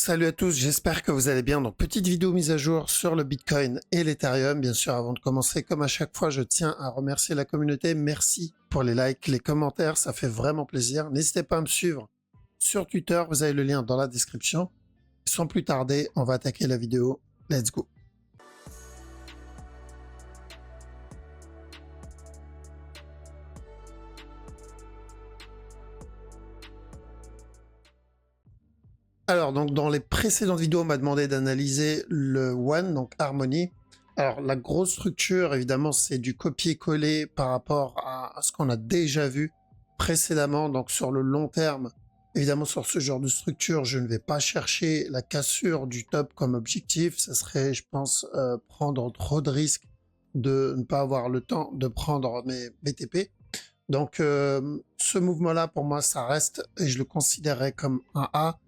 Salut à tous, j'espère que vous allez bien. Donc, petite vidéo mise à jour sur le Bitcoin et l'Ethereum. Bien sûr, avant de commencer, comme à chaque fois, je tiens à remercier la communauté. Merci pour les likes, les commentaires, ça fait vraiment plaisir. N'hésitez pas à me suivre sur Twitter, vous avez le lien dans la description. Sans plus tarder, on va attaquer la vidéo. Let's go. Alors, donc, dans les précédentes vidéos, on m'a demandé d'analyser le One, donc Harmony. Alors, la grosse structure, évidemment, c'est du copier-coller par rapport à ce qu'on a déjà vu précédemment. Donc, sur le long terme, évidemment, sur ce genre de structure, je ne vais pas chercher la cassure du top comme objectif. Ça serait, je pense, prendre trop de risques de ne pas avoir le temps de prendre mes BTP. Donc, ce mouvement-là, pour moi, ça reste, et je le considérerais comme un A.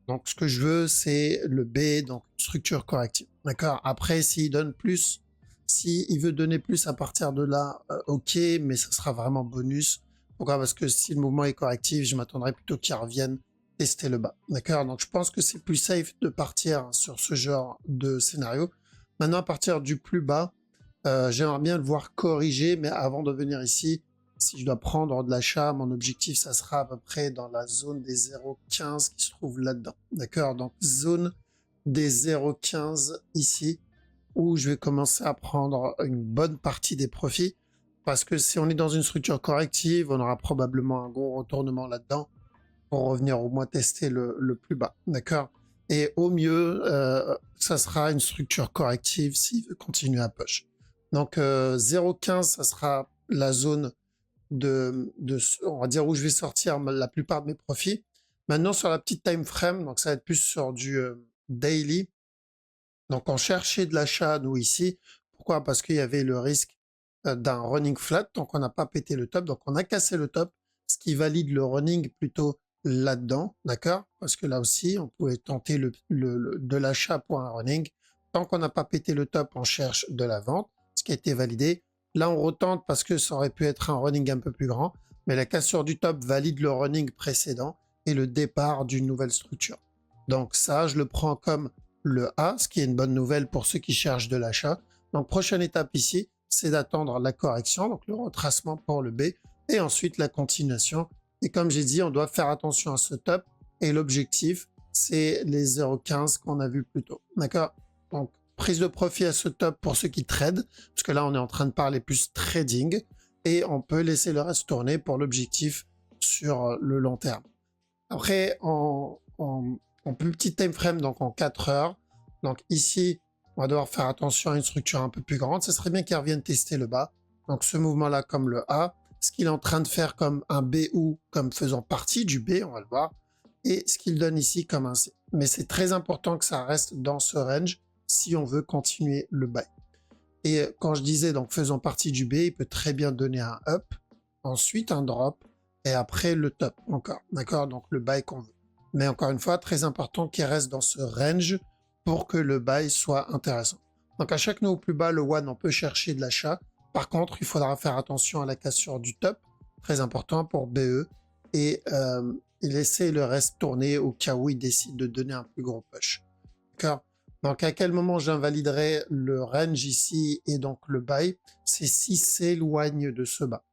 Donc, ce que je veux, c'est le B, donc structure corrective. D'accord. Après, s'il donne plus, s'il veut donner plus à partir de là, ok, mais ça sera vraiment bonus. Pourquoi? Parce que si le mouvement est correctif, je m'attendrais plutôt qu'il revienne tester le bas. D'accord. Donc, je pense que c'est plus safe de partir sur ce genre de scénario. Maintenant, à partir du plus bas, j'aimerais bien le voir corriger, mais avant de venir ici, si je dois prendre de l'achat, mon objectif, ça sera à peu près dans la zone des 0,15 qui se trouve là-dedans. D'accord? Donc, zone des 0,15 ici, où je vais commencer à prendre une bonne partie des profits. Parce que si on est dans une structure corrective, on aura probablement un gros retournement là-dedans pour revenir au moins tester le plus bas. D'accord? Et au mieux, ça sera une structure corrective s'il veut continuer à push. Donc, 0,15, ça sera la zone on va dire où je vais sortir la plupart de mes profits. Maintenant, sur la petite time frame, donc ça va être plus sur du daily. Donc, on cherchait de l'achat, nous, ici. Pourquoi? Parce qu'il y avait le risque d'un running flat, donc on n'a pas pété le top, donc on a cassé le top, ce qui valide le running plutôt là-dedans, d'accord? Parce que là aussi, on pouvait tenter de l'achat pour un running. Tant qu'on n'a pas pété le top, on cherche de la vente, ce qui a été validé. Là, on retente parce que ça aurait pu être un running un peu plus grand, mais la cassure du top valide le running précédent et le départ d'une nouvelle structure. Donc ça, je le prends comme le A, ce qui est une bonne nouvelle pour ceux qui cherchent de l'achat. Donc prochaine étape ici, c'est d'attendre la correction, donc le retracement pour le B, et ensuite la continuation. Et comme j'ai dit, on doit faire attention à ce top, et l'objectif, c'est les 0,15 qu'on a vu plus tôt. D'accord? Donc prise de profit à ce top pour ceux qui tradent, parce que là, on est en train de parler plus trading, et on peut laisser le reste tourner pour l'objectif sur le long terme. Après, en plus petit time frame, donc en 4 heures, donc ici, on va devoir faire attention à une structure un peu plus grande. Ce serait bien qu'il revienne tester le bas. Donc ce mouvement-là comme le A, ce qu'il est en train de faire comme un B ou comme faisant partie du B, on va le voir, et ce qu'il donne ici comme un C. Mais c'est très important que ça reste dans ce range si on veut continuer le buy. Et quand je disais donc faisant partie du B, il peut très bien donner un up, ensuite un drop, et après le top encore, d'accord? Donc le buy qu'on veut. Mais encore une fois, très important qu'il reste dans ce range pour que le buy soit intéressant. Donc à chaque nœud au plus bas, le one, on peut chercher de l'achat. Par contre, il faudra faire attention à la cassure du top, très important pour BE, et laisser le reste tourner au cas où il décide de donner un plus gros push. D'accord? Donc à quel moment j'invaliderai le range ici et donc le buy? C'est si s'éloigne de ce bas.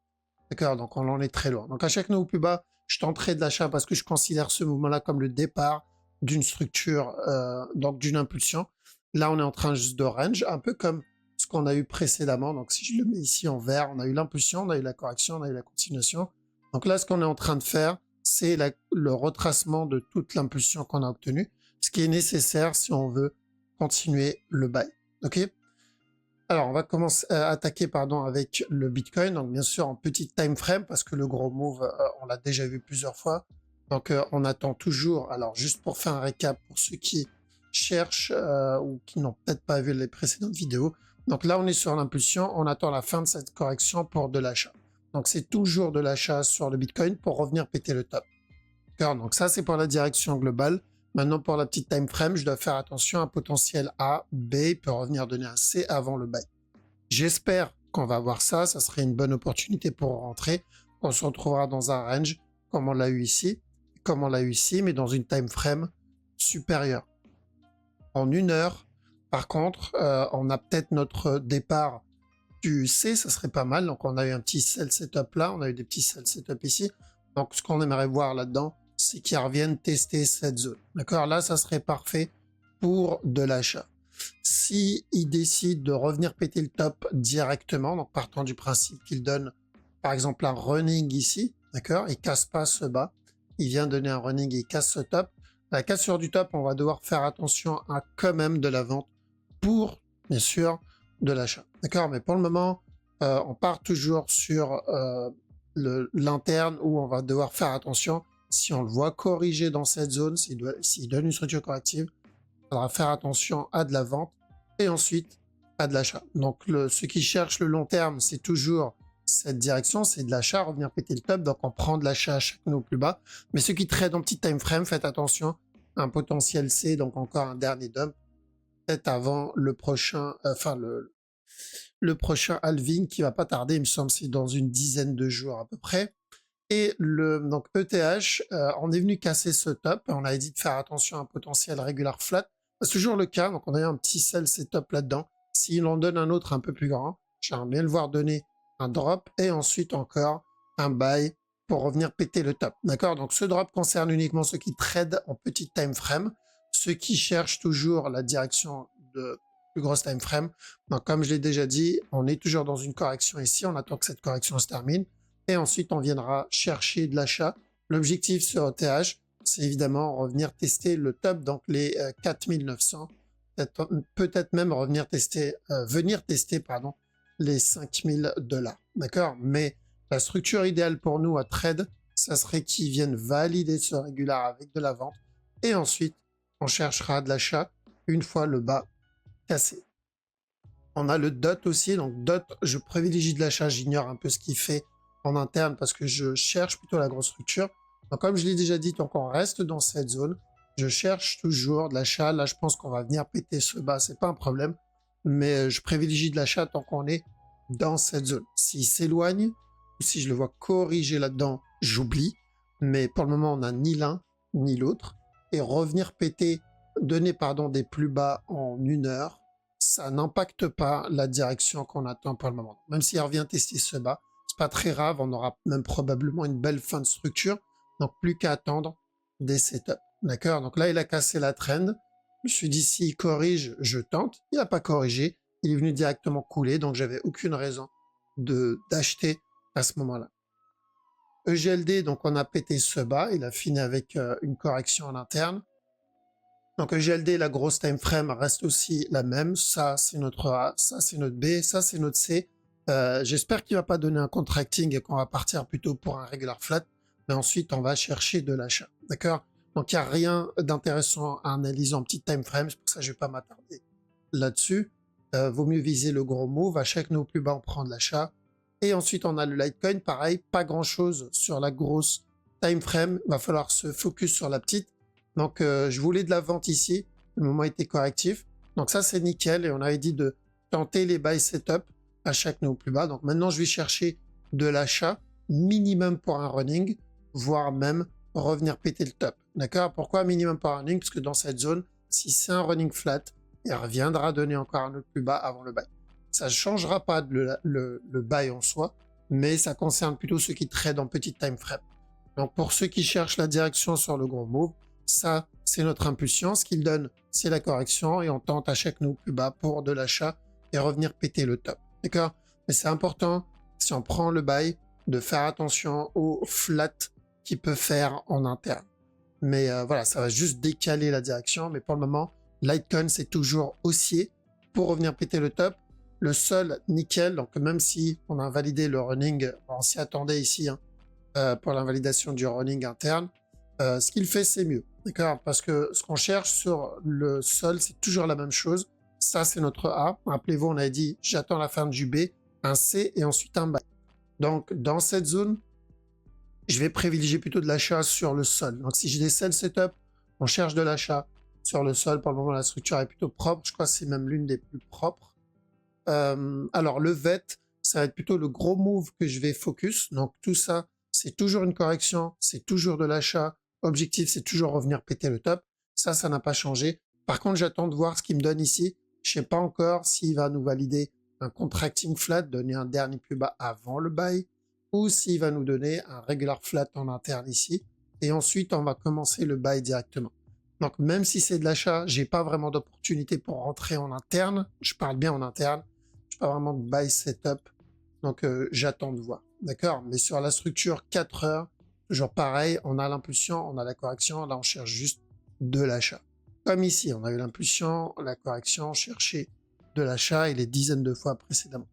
D'accord? Donc on en est très loin. Donc à chaque nœud au plus bas, je tenterai de l'achat parce que je considère ce mouvement-là comme le départ d'une structure, donc d'une impulsion. Là, on est en train juste de range, un peu comme ce qu'on a eu précédemment. Donc si je le mets ici en vert, on a eu l'impulsion, on a eu la correction, on a eu la continuation. Donc là, ce qu'on est en train de faire, c'est le retracement de toute l'impulsion qu'on a obtenue, ce qui est nécessaire si on veut continuer le buy. Ok? Alors, on va commencer à attaquer avec le Bitcoin, donc bien sûr en petite time frame, parce que le gros move, on l'a déjà vu plusieurs fois. Donc, on attend toujours. Alors, juste pour faire un récap pour ceux qui cherchent ou qui n'ont peut-être pas vu les précédentes vidéos. Donc là, on est sur l'impulsion, on attend la fin de cette correction pour de l'achat. Donc, c'est toujours de l'achat sur le Bitcoin pour revenir péter le top. Donc ça, c'est pour la direction globale. Maintenant, pour la petite time frame, je dois faire attention à un potentiel A, B, il peut revenir donner un C avant le buy. J'espère qu'on va avoir ça, ça serait une bonne opportunité pour rentrer. On se retrouvera dans un range, comme on l'a eu ici, mais dans une time frame supérieure. en 1 heure. Par contre, on a peut-être notre départ du C, ça serait pas mal. Donc on a eu un petit sell setup là, on a eu des petits sell setup ici. Donc ce qu'on aimerait voir là-dedans, c'est qu'ils reviennent tester cette zone. D'accord? Là, ça serait parfait pour de l'achat. Si ils décident de revenir péter le top directement, donc partant du principe qu'ils donnent par exemple un running ici, d'accord? Il casse pas ce bas, il vient donner un running et il casse ce top. La cassure du top, on va devoir faire attention à quand même de la vente pour, bien sûr, de l'achat. D'accord? Mais pour le moment, on part toujours sur l'interne où on va devoir faire attention. Si on le voit corriger dans cette zone, s'il donne une structure corrective, il faudra faire attention à de la vente et ensuite à de l'achat. Donc ceux qui cherchent le long terme, c'est toujours cette direction, c'est de l'achat, revenir péter le top, donc on prend de l'achat à chaque nœud plus bas. Mais ceux qui traitent en petit time frame, faites attention, un potentiel C, donc encore un dernier dump, peut-être avant le prochain, le prochain halving qui va pas tarder, il me semble, c'est dans une dizaine de jours à peu près. Et donc ETH, on est venu casser ce top, on a dit de faire attention à un potentiel regular flat. C'est toujours le cas, donc on a eu un petit sell setup là-dedans. S'il en donne un autre un peu plus grand, j'aimerais bien le voir donner un drop et ensuite encore un buy pour revenir péter le top. D'accord? Donc ce drop concerne uniquement ceux qui tradent en petit time frame, ceux qui cherchent toujours la direction de plus grosse time frame. Donc comme je l'ai déjà dit, on est toujours dans une correction ici, on attend que cette correction se termine et ensuite on viendra chercher de l'achat. L'objectif sur ETH, c'est évidemment revenir tester le top, donc les 4900, peut-être même revenir tester, pardon, les 5000 $. D'accord? Mais la structure idéale pour nous à trade, ça serait qu'ils viennent valider ce régular avec de la vente et ensuite on cherchera de l'achat une fois le bas cassé. On a le DOT aussi, donc DOT, je privilégie de l'achat, j'ignore un peu ce qu'il fait en interne parce que je cherche plutôt la grosse structure. Donc comme je l'ai déjà dit, tant qu'on reste dans cette zone, je cherche toujours de l'achat. Là, je pense qu'on va venir péter ce bas, c'est pas un problème, mais je privilégie de l'achat tant qu'on est dans cette zone. S'il s'éloigne ou si je le vois corriger là-dedans, j'oublie. Mais pour le moment, on n'a ni l'un ni l'autre. Et revenir péter, donner des plus bas en 1 heure, ça n'impacte pas la direction qu'on attend pour le moment. Même s'il revient tester ce bas, c'est pas très grave, on aura même probablement une belle fin de structure. Donc plus qu'à attendre des setups. D'accord? Donc là, il a cassé la trend. Je me suis dit, s'il corrige, je tente. Il n'a pas corrigé. Il est venu directement couler, donc j'avais aucune raison d'acheter à ce moment-là. EGLD, donc on a pété ce bas. Il a fini avec une correction en interne. Donc EGLD, la grosse time frame reste aussi la même. Ça, c'est notre A, ça, c'est notre B, ça, c'est notre C. J'espère qu'il ne va pas donner un contracting et qu'on va partir plutôt pour un regular flat. Mais ensuite, on va chercher de l'achat. D'accord? Donc, il n'y a rien d'intéressant à analyser en petit time frame. C'est pour ça que je ne vais pas m'attarder là-dessus. Vaut mieux viser le gros move. À chaque nœud plus bas, on prend de l'achat. Et ensuite, on a le Litecoin. Pareil, pas grand-chose sur la grosse time frame. Il va falloir se focus sur la petite. Donc, je voulais de la vente ici. Le moment était correctif. Donc, ça, c'est nickel. Et on avait dit de tenter les buy setup à chaque nœud plus bas. Donc, maintenant, je vais chercher de l'achat minimum pour un running, voire même revenir péter le top. D'accord? Pourquoi minimum pour un running? Parce que dans cette zone, si c'est un running flat, il reviendra donner encore un autre plus bas avant le buy. Ça ne changera pas le buy en soi, mais ça concerne plutôt ceux qui tradent en petit time frame. Donc pour ceux qui cherchent la direction sur le gros move, ça, c'est notre impulsion. Ce qu'il donne, c'est la correction et on tente à chaque nœud plus bas pour de l'achat et revenir péter le top. D'accord? Mais c'est important, si on prend le buy, de faire attention au flat qu'il peut faire en interne. Mais voilà, ça va juste décaler la direction. Mais pour le moment, Litecoin, c'est toujours haussier pour revenir péter le top. Le sol, nickel. Donc même si on a invalidé le running, on s'y attendait ici pour l'invalidation du running interne. Ce qu'il fait, c'est mieux. D'accord? Parce que ce qu'on cherche sur le sol, c'est toujours la même chose. Ça, c'est notre A. Rappelez-vous, on a dit, j'attends la fin du B, un C et ensuite un buy. Donc, dans cette zone, je vais privilégier plutôt de l'achat sur le sol. Donc, si j'ai des sell setup, on cherche de l'achat sur le sol. Pour le moment, la structure est plutôt propre. Je crois que c'est même l'une des plus propres. Alors, le VET, ça va être plutôt le gros move que je vais focus. Donc, tout ça, c'est toujours une correction, c'est toujours de l'achat. Objectif, c'est toujours revenir péter le top. Ça n'a pas changé. Par contre, j'attends de voir ce qu'il me donne ici. Je sais pas encore s'il va nous valider un contracting flat, donner un dernier plus bas avant le buy, ou s'il va nous donner un regular flat en interne ici. Et ensuite, on va commencer le buy directement. Donc, même si c'est de l'achat, j'ai pas vraiment d'opportunité pour rentrer en interne. Je parle bien en interne. Je pas vraiment de buy setup. Donc, j'attends de voir. D'accord? Mais sur la structure 4 heures, toujours pareil, on a l'impulsion, on a la correction. Là, on cherche juste de l'achat. Comme ici, on a eu l'impulsion, la correction, chercher de l'achat et les dizaines de fois précédemment.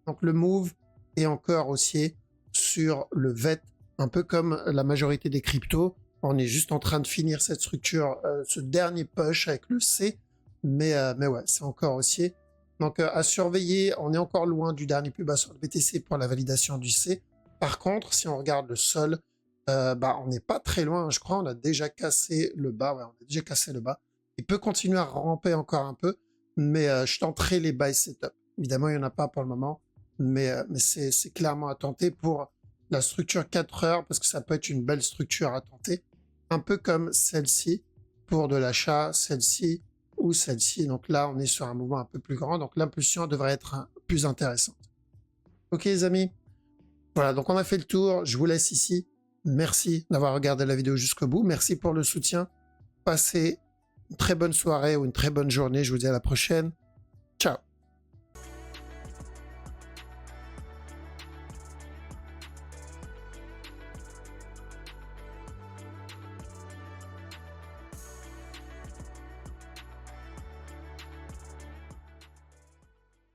Donc, le move est encore haussier sur le VET, un peu comme la majorité des cryptos. On est juste en train de finir cette structure, ce dernier push avec le C, mais ouais, c'est encore haussier. Donc à surveiller, on est encore loin du dernier plus bas sur le BTC pour la validation du C. Par contre, si on regarde le sol, on n'est pas très loin. Je crois on a déjà cassé le bas. Ouais, on a déjà cassé le bas. Il peut continuer à ramper encore un peu, mais je tenterai les buy setup. Évidemment, il n'y en a pas pour le moment, mais c'est clairement à tenter pour la structure 4 heures, parce que ça peut être une belle structure à tenter. Un peu comme celle-ci pour de l'achat, celle-ci ou celle-ci. Donc là, on est sur un mouvement un peu plus grand. Donc l'impulsion devrait être plus intéressante. Ok les amis, voilà, donc on a fait le tour. Je vous laisse ici. Merci d'avoir regardé la vidéo jusqu'au bout. Merci pour le soutien. Passez une très bonne soirée ou une très bonne journée. Je vous dis à la prochaine. Ciao.